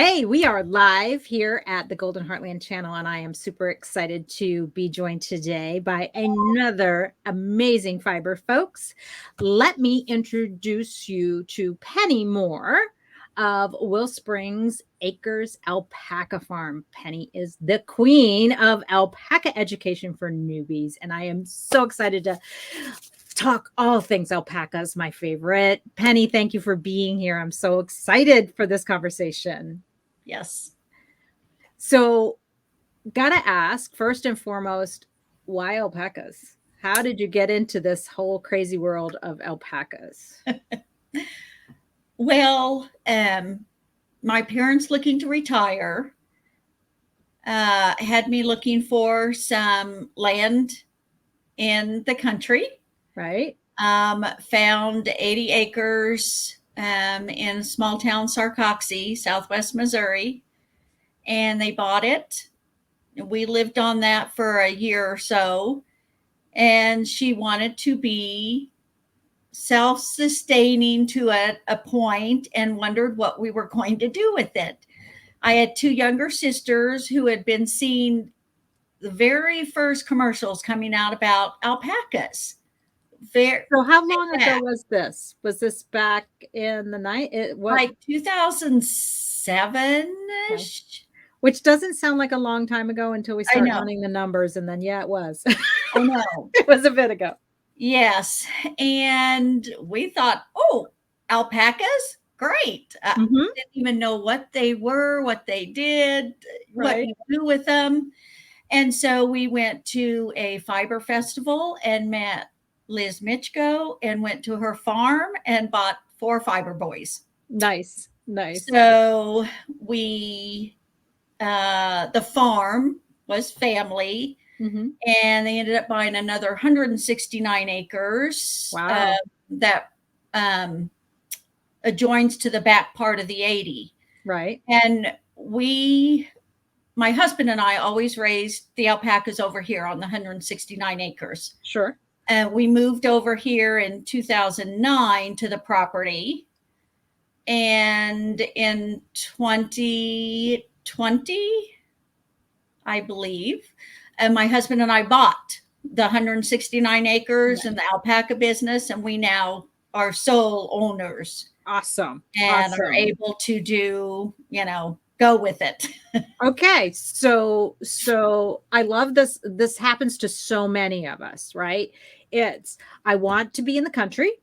Hey, we are live here at the Golden Heartland channel, and I am super excited to be joined today by another amazing fiber folks. Let me introduce you to Penny Moore of WellSpring's Acres Alpaca Farm. Penny is the queen of alpaca education for newbies, and I am so excited to talk all things alpacas, my favorite. Penny, thank you for being here. I'm so excited for this conversation. Yes. So, gotta ask first and foremost, why alpacas? How did you get into this whole crazy world of alpacas? Well, my parents looking to retire had me looking for some land in the country. Right? Found 80 acres in small town Sarcoxie, southwest Missouri, and they bought it. We lived on that for a year or so, and she wanted to be self-sustaining to a point and wondered what we were going to do with it. I had two younger sisters who had been seeing the very first commercials coming out about alpacas. So, how long ago was this? Was this back in the night? Like 2007 ish. Okay. Which doesn't sound like a long time ago until we I start know. running the numbers, and then yeah, it was. I know. It was a bit ago. Yes. And we thought, oh, alpacas? Great. Didn't even know what they were, what they did, what Right. you do with them. And so we went to a fiber festival and met Liz Mitchko and went to her farm and bought 4 fiber boys. Nice. Nice. So we, the farm was family. Mhm. And they ended up buying another 169 acres. Wow. That adjoins to the back part of the 80. Right. And my husband and I always raised the alpacas over here on the 169 acres. Sure. And we moved over here in 2009 to the property. And in 2020, I believe, and my husband and I bought the 169 acres and the alpaca business, and we now are sole owners. Awesome. And are able to do, go with it. Okay. So I love this. This happens to so many of us, right? I want to be in the country.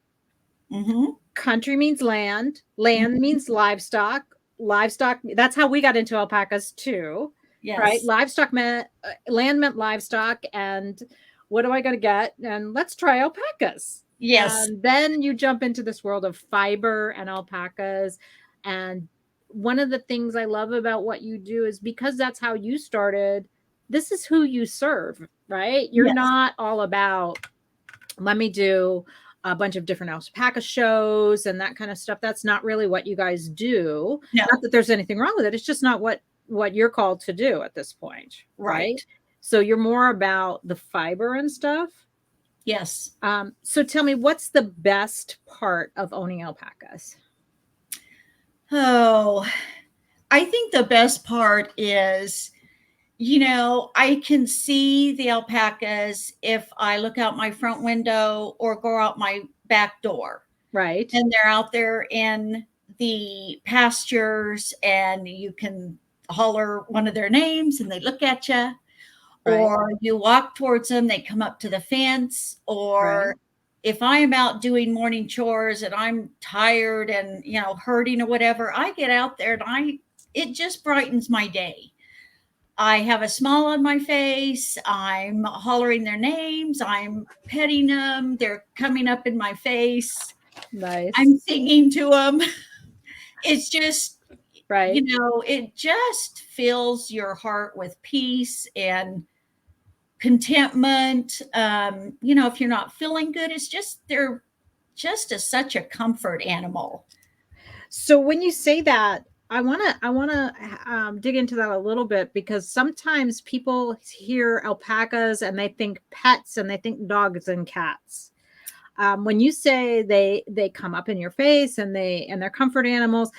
Mm-hmm. Country means land. Land means livestock. Livestock. That's how we got into alpacas too. Yes. Right. Livestock meant land meant livestock. And what do I got to get? And let's try alpacas. Yes. And then you jump into this world of fiber and alpacas. And one of the things I love about what you do is because that's how you started, this is who you serve, right? You're not all about, let me do a bunch of different alpaca shows and that kind of stuff. That's not really what you guys do. No. Not that there's anything wrong with it. It's just not what you're called to do at this point. Right. So you're more about the fiber and stuff. Yes. So tell me, what's the best part of owning alpacas? Oh, I think the best part is, I can see the alpacas if I look out my front window or go out my back door. Right. And they're out there in the pastures and you can holler one of their names and they look at you. Right. Or you walk towards them, they come up to the fence. Or if I am out doing morning chores and I'm tired and, hurting or whatever, I get out there and it just brightens my day. I have a smile on my face. I'm hollering their names. I'm petting them. They're coming up in my face. Nice. I'm singing to them. It's just, right. It just fills your heart with peace and contentment. If you're not feeling good, they're just such a comfort animal. So when you say that, I want to dig into that a little bit because sometimes people hear alpacas and they think pets and they think dogs and cats. When you say they come up in your face and they're comfort animals,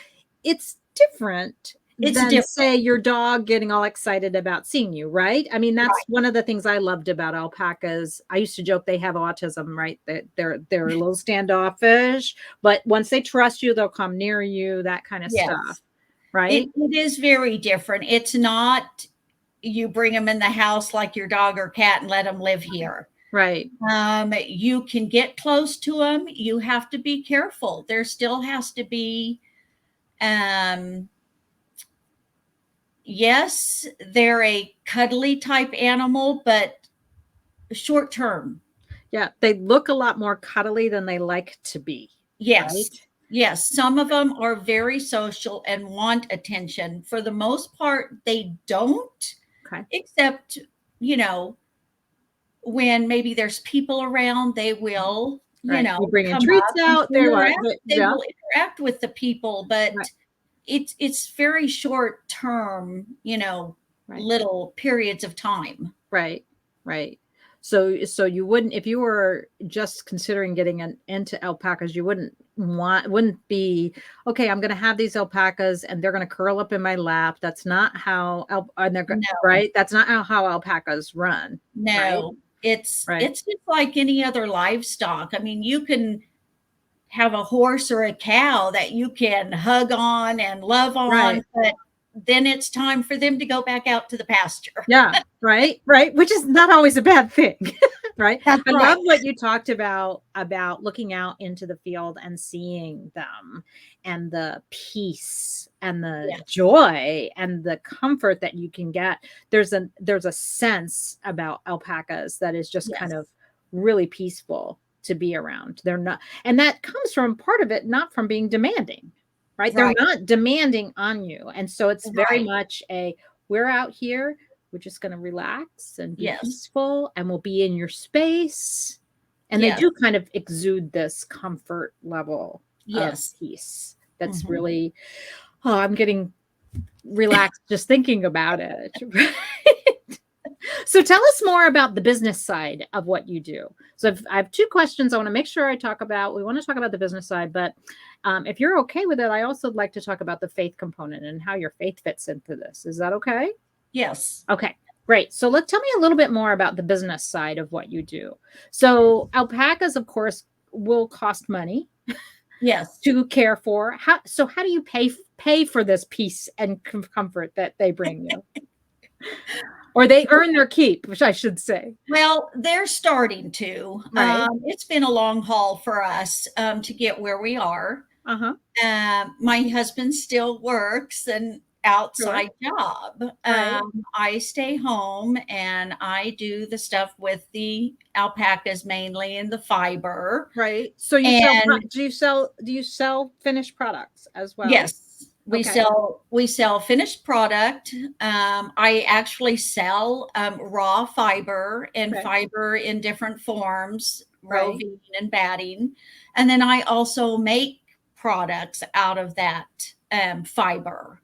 it's different. It's than different. say your dog getting all excited about seeing you, right? I mean, that's Right. one of the things I loved about alpacas. I used to joke they have autism, right? That they're a little standoffish, but once they trust you, they'll come near you, that kind of stuff, Yes. right? It is very different. It's not you bring them in the house like your dog or cat and let them live here. Right. You can get close to them. You have to be careful. There still has to be, yes, they're a cuddly type animal, but short term. Yeah, they look a lot more cuddly than they like to be, Yes. right? Yes. Some of them are very social and want attention. For the most part, they don't, Okay. except, you know, when maybe there's people around, they will, Right. You bring in come treats up and out there, right? interact. They Yeah. will interact with the people, but Right. it's very short term, Right. little periods of time. Right. Right. So you wouldn't, if you were just considering getting into alpacas, you wouldn't be, okay, I'm going to have these alpacas and they're going to curl up in my lap. That's not how and No, right. That's not how alpacas run. Right. no. It's Right. it's just like any other livestock. I mean, you can have a horse or a cow that you can hug on and love on, Right. but then it's time for them to go back out to the pasture. Yeah, right, right, which is not always a bad thing, right? That's I right. love what you talked about looking out into the field and seeing them and the peace and the Yes. joy and the comfort that you can get. There's a sense about alpacas that is just kind Yes. of really peaceful to be around. They're not, and that comes from part of it not from being demanding, right? They're Right. not demanding on you. And so it's very Right. much we're out here, we're just going to relax and be Yes. peaceful and we'll be in your space. And they Yes. do kind of exude this comfort level of Yes. peace. That's Mhm. really, oh, I'm getting relaxed just thinking about it. So tell us more about the business side of what you do. So I have two questions I want to make sure I talk about. We want to talk about the business side, but if you're okay with it, I also like to talk about the faith component and how your faith fits into this. Is that okay? Yes. Okay, great. So tell me a little bit more about the business side of what you do. So alpacas, of course, will cost money Yes. to care for. How do you pay for this peace and comfort that they bring you? Or they earn their keep, which I should say. Well, they're starting to. Right. It's been a long haul for us to get where we are. Uh-huh. My husband still works an Sure. outside job. Right. I stay home and I do the stuff with the alpacas mainly and the fiber. Right. So And do you sell finished products as well? yes, we Okay. sell finished product. I actually sell raw fiber and Okay. fiber in different forms, Right. roving and batting, and then I also make products out of that fiber.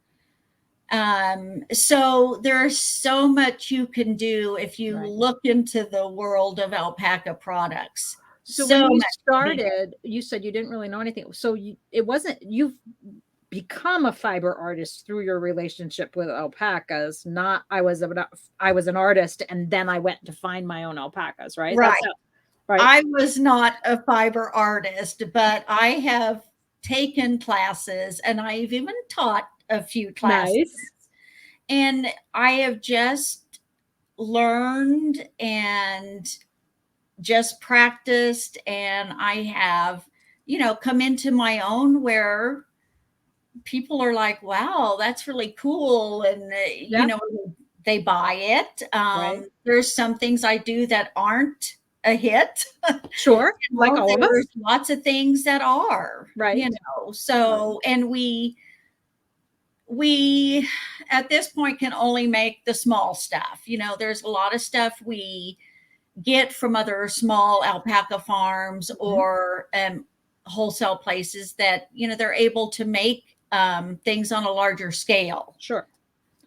So there's so much you can do if you Right. look into the world of alpaca products. So when So you much to do. started, you said you didn't really know anything. So it wasn't you've become a fiber artist through your relationship with alpacas, not I was an artist and then I went to find my own alpacas, right? Right. That's how, right. I was not a fiber artist, but I have taken classes and I've even taught a few classes. Nice. And I have just learned and just practiced. And I have, come into my own where people are like, wow, that's really cool. And, Yeah. they buy it. Right. There's some things I do that aren't a hit. Sure. Like all of There's us. lots of things that are, Right. Right. so, and we at this point can only make the small stuff. There's a lot of stuff we get from other small alpaca farms Mhm. or wholesale places that, they're able to make things on a larger scale Sure.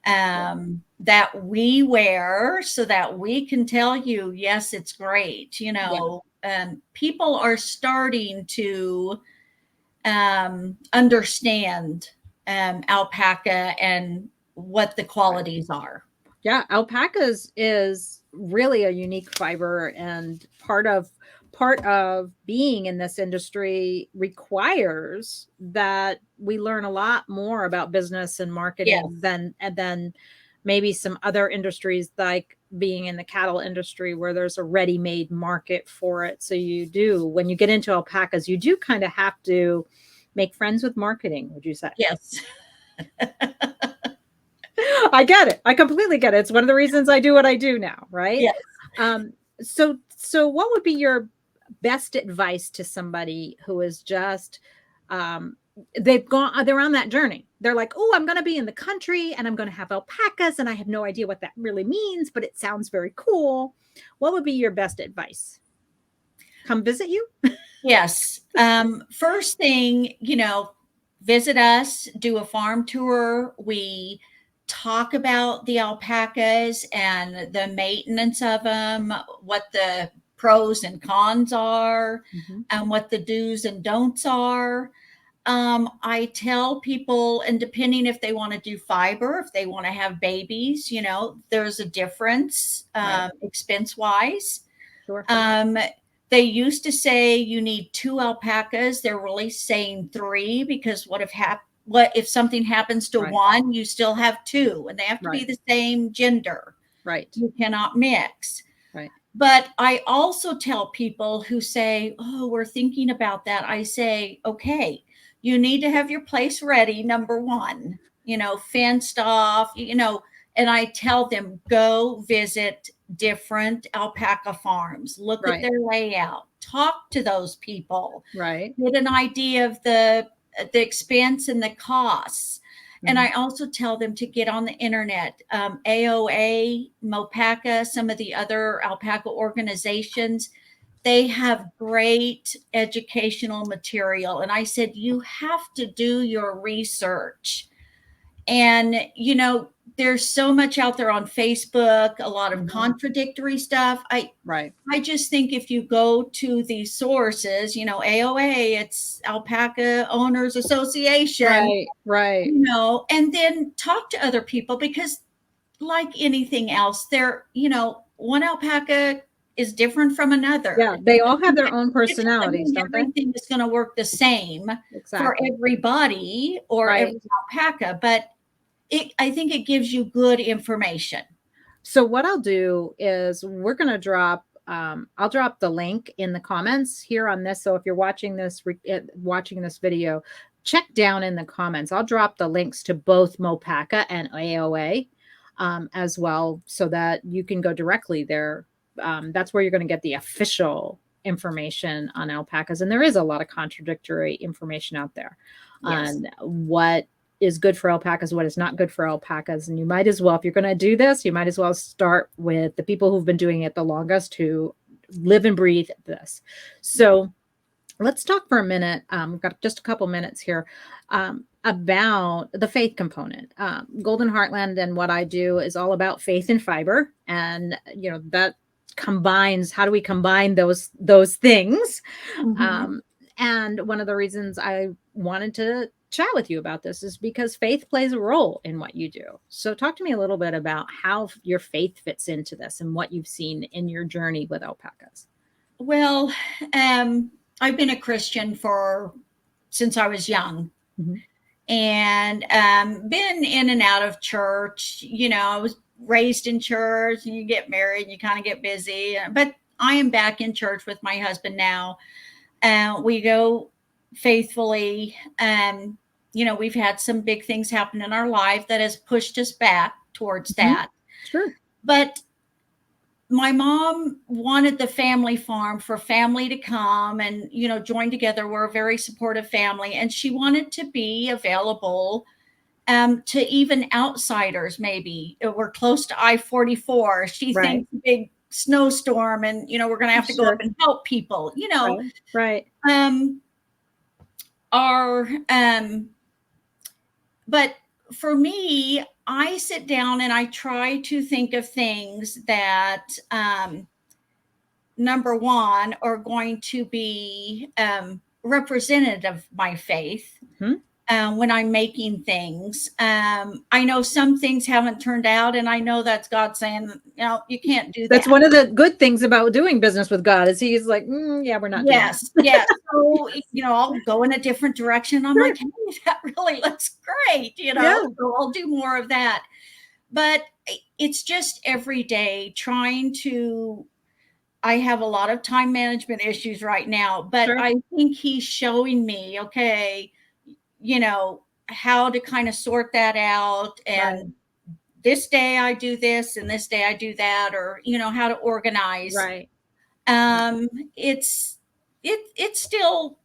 Sure. that we wear so that we can tell you, yes, it's great. Yeah. People are starting to understand alpaca and what the qualities are. Yeah, alpacas is really a unique fiber, and part of being in this industry requires that we learn a lot more about business and Yes. marketing than maybe some other industries, like being in the cattle industry where there's a ready-made market for it. So you do, when you get into alpacas, you do kind of have to make friends with marketing, would you say? Yes. I get it. I completely get it. It's one of the reasons I do what I do now, right? Yes. So what would be your best advice to somebody who is just um they're on that journey. They're like, "Oh, I'm going to be in the country and I'm going to have alpacas and I have no idea what that really means, but it sounds very cool." What would be your best advice? Come visit you? Yes. First thing, visit us, do a farm tour. We talk about the alpacas and the maintenance of them, what the pros and cons are, Mhm. and what the do's and don'ts are. I tell people, and depending if they want to do fiber, if they want to have babies, there's a difference Right. expense wise. Sure. Um, they used to say you need 2 alpacas. They're really saying 3 because what if something happens to Right. one, you still have 2, and they have to be Right. the same gender. Right. You cannot mix. Right. But I also tell people who say, "Oh, we're thinking about that." I say, "Okay, you need to have your place ready, number 1, fenced off, and I tell them, go visit different alpaca farms, look at Right. their layout, talk to those people, Right. get an idea of the expense and the costs. And I Mhm. also tell them to get on the internet, AOA, Mopaca, some of the other alpaca organizations. They have great educational material. And I said, you have to do your research. And, there's so much out there on Facebook, a lot of Mhm. contradictory stuff. Right. I just think if you go to these sources, AOA, it's Alpaca Owners Association, Right. Right. and then talk to other people because, like anything else, one alpaca is different from another. Yeah, they all have And their that own doesn't personalities, mean don't they? everything is going to work the same for Exactly. everybody or Right. every alpaca, but I think it gives you good information. So what I'll do is I'll drop the link in the comments here on this. So if you're watching this video, check down in the comments. I'll drop the links to both Mopaca and AOA as well, so that you can go directly there. That's where you're going to get the official information on alpacas. And there is a lot of contradictory information out there Yes. on what is good for alpacas, what is not good for alpacas. And you might as well, if you're going to do this, you might as well start with the people who've been doing it the longest, who live and breathe this. So let's talk for a minute. We've got just a couple minutes here about the faith component. Golden Heartland and what I do is all about faith and fiber, and that combines. How do we combine those things? Mhm. And one of the reasons I wanted to chat with you about this is because faith plays a role in what you do. So talk to me a little bit about how your faith fits into this and what you've seen in your journey with alpacas. Well, I've been a Christian since I was young, Mhm. and been in and out of church. I was raised in church, and you get married, and you kind of get busy. But I am back in church with my husband now. We go faithfully. We've had some big things happen in our life that has pushed us back towards Mhm. that. Sure. But my mom wanted the family farm for family to come and join together. We're a very supportive family, and she wanted to be available to even outsiders. Maybe we're close to I-44. She Right. thinks big snowstorm, and we're going to have to go up Sure. and help people. Right. Right. Um, our But for me, I sit down and I try to think of things that number one are going to be representative of my faith. Hmm? when I'm making things. I know some things haven't turned out, and I know that's God saying, you can't do that. That's one of the good things about doing business with God is he's like, yeah, we're not doing that. Yes. So, I'll go in a different direction. I'm like, hey, that really looks great, so I'll do more of that. But it's just every day trying to, I have a lot of time management issues right now, but I think he's showing me, okay, how to kind of sort that out. And this day I do this and this day I do that, or, how to organize. Right. It's still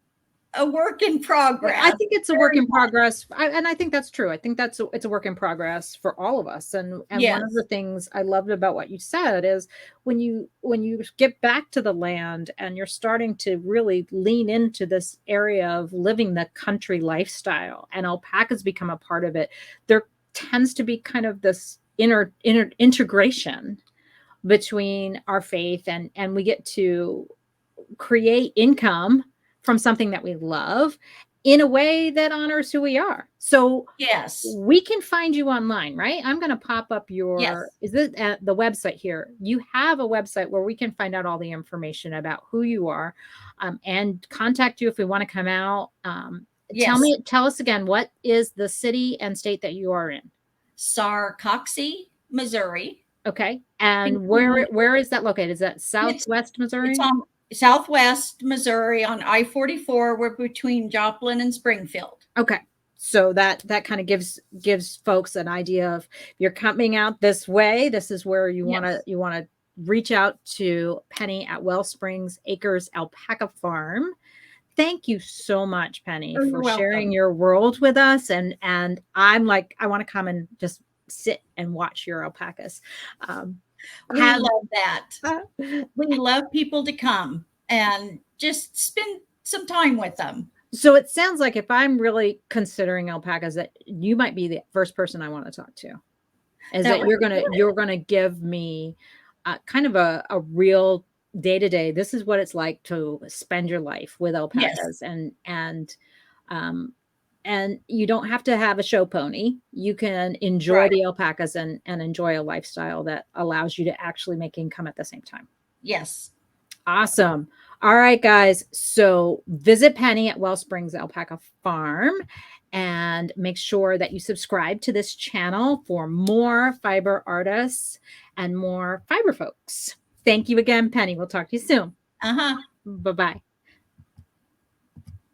a work in progress. I think it's a work in progress. And I think that's true. I think it's a work in progress for all of us. And one of the things I loved about what you said is when you get back to the land and you're starting to really lean into this area of living the country lifestyle and alpacas become a part of it, there tends to be kind of this integration between our faith and we get to create income from something that we love in a way that honors who we are. So we can find you online, right? I'm going to pop up is this at the website here? You have a website where we can find out all the information about who you are, and contact you if we want to come out. Tell us again, what is the city and state that you are in? Sarcoxie, Missouri. Okay. And where is that located? Is that Southwest Missouri? It's on Southwest Missouri on I-44. We're between Joplin and Springfield. Okay. So that kind of gives folks an idea of if you're coming out this way, this is where you want to reach out to Penny at WellSpring Acres Alpaca Farm. Thank you so much, Penny, for sharing your world with us. And I'm like, I want to come and just sit and watch your alpacas. We love that. We love people to come and just spend some time with them. So it sounds like if I'm really considering alpacas, that you might be the first person I want to talk to. Is that you're gonna give me kind of a real day-to-day. This is what it's like to spend your life with alpacas, and you don't have to have a show pony. You can enjoy the alpacas and enjoy a lifestyle that allows you to actually make income at the same time. Yes. Awesome. All right, guys. So visit Penny at WellSpring Alpaca Farm and make sure that you subscribe to this channel for more fiber artists and more fiber folks. Thank you again, Penny. We'll talk to you soon. Uh-huh. Bye-bye.